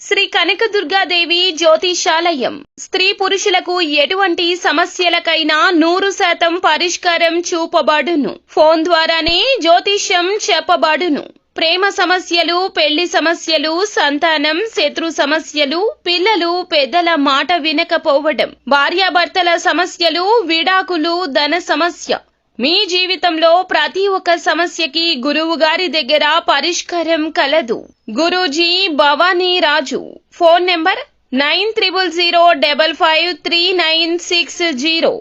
శ్రీ కనకదుర్గాదేవి జ్యోతిషాలయం స్త్రీ పురుషులకు ఎటువంటి సమస్యలకైనా 100% పరిష్కారం చూపబడును. ఫోన్ ద్వారానే జ్యోతిష్యం చెప్పబడును. ప్రేమ సమస్యలు, పెళ్లి సమస్యలు, సంతానం, శత్రు సమస్యలు, పిల్లలు పెద్దల మాట వినకపోవడం, భార్యాభర్తల సమస్యలు, విడాకులు, ధన సమస్య. మీ జీవితంలో ప్రతి ఒక్క సమస్యకి గురువు గారి దగ్గర పరిష్కారం కలదు. గురూజీ భవానీ రాజు. Phone number 9000553960.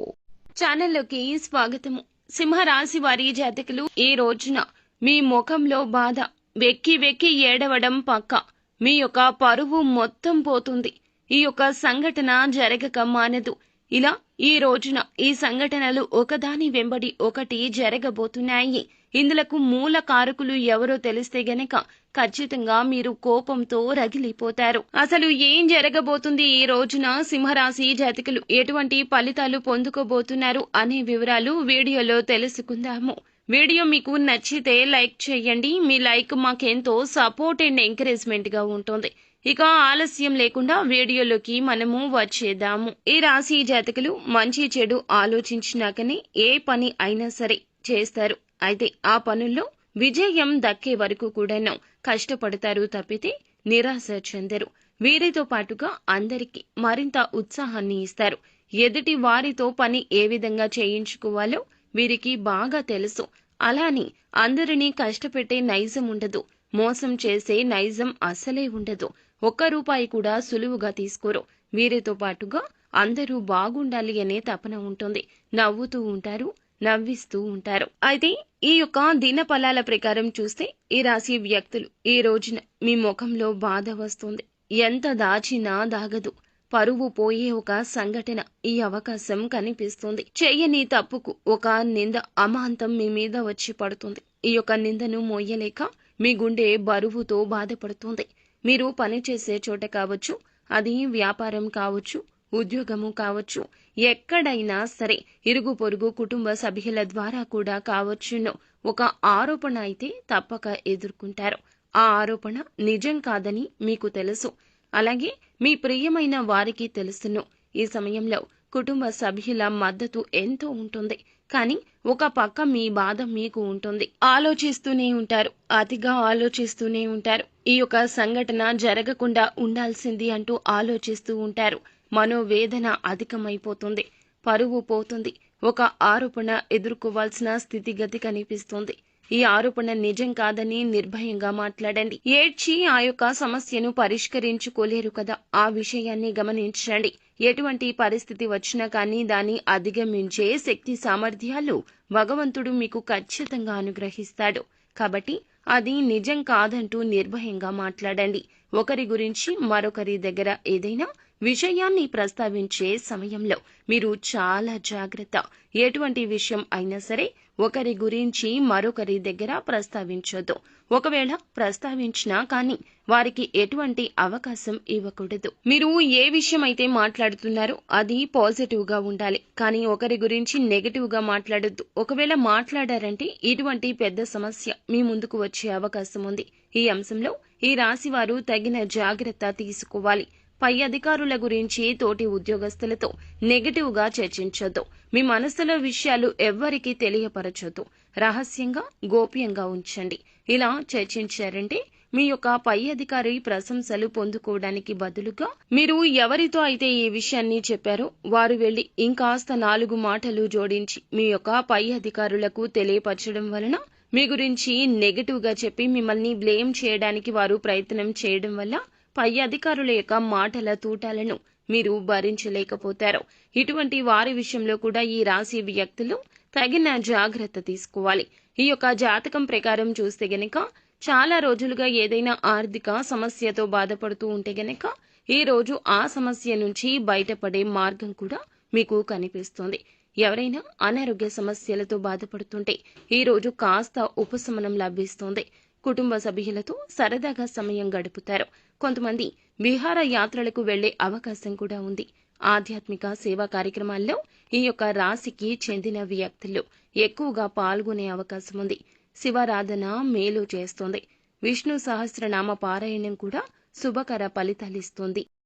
ఛానల్లోకి స్వాగతము. సింహరాశి వారి జాతకులు, ఈ రోజున మీ ముఖంలో బాధ, వెక్కి వెక్కి ఏడవడం పక్క. మీ యొక్క పరువు మొత్తం పోతుంది. ఈ యొక్క సంఘటన జరగక మానదు. ఇలా ఈ రోజున ఈ సంఘటనలు ఒకదాని వెంబడి ఒకటి జరగబోతున్నాయి. ఇందులకు మూల కారకులు ఎవరో తెలిస్తే గనక ఖచ్చితంగా మీరు కోపంతో రగిలిపోతారు. అసలు ఏం జరగబోతుంది, ఈ రోజున సింహరాశి జాతకులు ఎటువంటి ఫలితాలు పొందుకోబోతున్నారు అనే వివరాలు వీడియోలో తెలుసుకుందాము. వీడియో మీకు నచ్చితే లైక్ చేయండి. మీ లైక్ మాకెంతో సపోర్ట్ అండ్ ఎంకరేజ్మెంట్ గా ఉంటుంది. ఇక ఆలస్యం లేకుండా వీడియోలోకి మనము వచ్చేద్దాము. ఈ రాశి జాతకులు మంచి చెడు ఆలోచించినాకనే ఏ పని అయినా సరే చేస్తారు. అయితే ఆ పనుల్లో విజయం దక్కే వరకు కూడాను కష్టపడతారు తప్పితే నిరాశ చెందరు. వీరితో పాటుగా అందరికీ మరింత ఉత్సాహాన్ని ఇస్తారు. ఎదుటి వారితో పని ఏ విధంగా చేయించుకోవాలో వీరికి బాగా తెలుసు. అలాని అందరినీ కష్టపెట్టే నైజం ఉండదు. మోసం చేసే నైజం అసలే ఉండదు. ఒక్క రూపాయి కూడా సులువుగా తీసుకోరు. వీరితో పాటుగా అందరూ బాగుండాలి అనే తపన ఉంటుంది. నవ్వుతూ ఉంటారు, నవ్విస్తూ ఉంటారు. అయితే ఈ యొక్క దిన ఫలాల ప్రకారం చూస్తే ఈ రాశి వ్యక్తులు ఈ రోజున మీ ముఖంలో బాధ వస్తుంది. ఎంత దాచినా దాగదు. పరువు పోయే ఒక సంఘటన ఈ అవకాశం కనిపిస్తుంది. చెయ్యని తప్పుకు ఒక నింద అమాంతం మీ మీద వచ్చి పడుతుంది. ఈ యొక్క నిందను మోయలేక మీ గుండె బరువుతో బాధపడుతుంది. మీరు పనిచేసే చోట కావచ్చు, అది వ్యాపారం కావచ్చు, ఉద్యోగము కావచ్చు, ఎక్కడైనా సరే ఇరుగు పొరుగు కుటుంబ సభ్యుల ద్వారా కూడా కావచ్చును ఒక ఆరోపణ అయితే తప్పక ఎదుర్కొంటారు. ఆ ఆరోపణ నిజం కాదని మీకు తెలుసు. అలాగే మీ ప్రియమైన వారికి తెలుసును. ఈ సమయంలో కుటుంబ సభ్యుల మద్దతు ఎంతో ఉంటుంది. కానీ ఒక పక్క మీ బాధ మీకు ఉంటుంది. ఆలోచిస్తూనే ఉంటారు, అతిగా ఆలోచిస్తూనే ఉంటారు. ఈ యొక్క సంఘటన జరగకుండా ఉండాల్సింది అంటూ ఆలోచిస్తూ ఉంటారు. మనోవేదన అధికమైపోతుంది. పరువు పోతుంది. ఒక ఆరోపణ ఎదుర్కోవాల్సిన స్థితిగతి కనిపిస్తుంది. ఈ ఆరోపణ నిజం కాదని నిర్భయంగా మాట్లాడండి. ఏడ్చి ఆ యొక్క సమస్యను పరిష్కరించుకోలేరు కదా, ఆ విషయాన్ని గమనించండి. ఎటువంటి పరిస్థితి వచ్చినా కానీ దాన్ని అధిగమించే శక్తి సామర్థ్యాలు భగవంతుడు మీకు ఖచ్చితంగా అనుగ్రహిస్తాడు. కాబట్టి అది నిజం కాదంటూ నిర్భయంగా మాట్లాడండి. ఒకరి గురించి మరొకరి దగ్గర ఏదైనా విషయాన్ని ప్రస్తావించే సమయంలో మీరు చాలా జాగ్రత్త. ఎటువంటి విషయం అయినా సరే ఒకరి గురించి మరొకరి దగ్గర ప్రస్తావించొద్దు. ఒకవేళ ప్రస్తావించినా కానీ వారికి ఎటువంటి అవకాశం ఇవ్వకూడదు. మీరు ఏ విషయం అయితే మాట్లాడుతున్నారో అది పాజిటివ్ గా ఉండాలి, కానీ ఒకరి గురించి నెగటివ్ గా మాట్లాడొద్దు. ఒకవేళ మాట్లాడారంటే ఇటువంటి పెద్ద సమస్య మీ ముందుకు వచ్చే అవకాశం ఉంది. ఈ అంశంలో ఈ రాశి వారు తగిన జాగ్రత్త తీసుకోవాలి. పై అధికారుల గురించి తోటి ఉద్యోగస్తులతో నెగటివ్ గా చర్చించొద్దు. మీ మనసులో విషయాలు ఎవ్వరికీ తెలియపరచొద్దు. రహస్యంగా గోప్యంగా ఉంచండి. ఇలా చర్చించారంటే మీ యొక్క పై అధికారి ప్రశంసలు పొందుకోవడానికి బదులుగా మీరు ఎవరితో అయితే ఈ విషయాన్ని చెప్పారో వారు వెళ్లి ఇంకాస్త 4 మాటలు జోడించి మీ యొక్క పై అధికారులకు తెలియపరచడం వలన మీ గురించి నెగటివ్ గా చెప్పి మిమ్మల్ని బ్లేమ్ చేయడానికి వారు ప్రయత్నం చేయడం వల్ల పై అధికారుల యొక్క మాటల తూటాలను మీరు భరించలేకపోతారు. ఇటువంటి వారి విషయంలో కూడా ఈ రాశి వ్యక్తులు తగిన జాగ్రత్త తీసుకోవాలి. ఈ యొక్క జాతకం ప్రకారం చూస్తే గనక చాలా రోజులుగా ఏదైనా ఆర్థిక సమస్యతో బాధపడుతూ ఉంటే గనక ఈ రోజు ఆ సమస్య నుంచి బయటపడే మార్గం కూడా మీకు కనిపిస్తుంది. ఎవరైనా అనారోగ్య సమస్యలతో బాధపడుతుంటే ఈ రోజు కాస్త ఉపశమనం లభిస్తుంది. కుటుంబ సభ్యులతో సరదాగా సమయం గడుపుతారు. కొంతమంది విహార యాత్రలకు వెళ్లే అవకాశం కూడా ఉంది. ఆధ్యాత్మిక సేవా కార్యక్రమాల్లో ఈ యొక్క రాశికి చెందిన వ్యక్తులు ఎక్కువగా పాల్గొనే అవకాశం ఉంది. శివారాధన మేలు చేస్తుంది. విష్ణు సహస్రనామ పారాయణం కూడా శుభకర ఫలితాలిస్తుంది.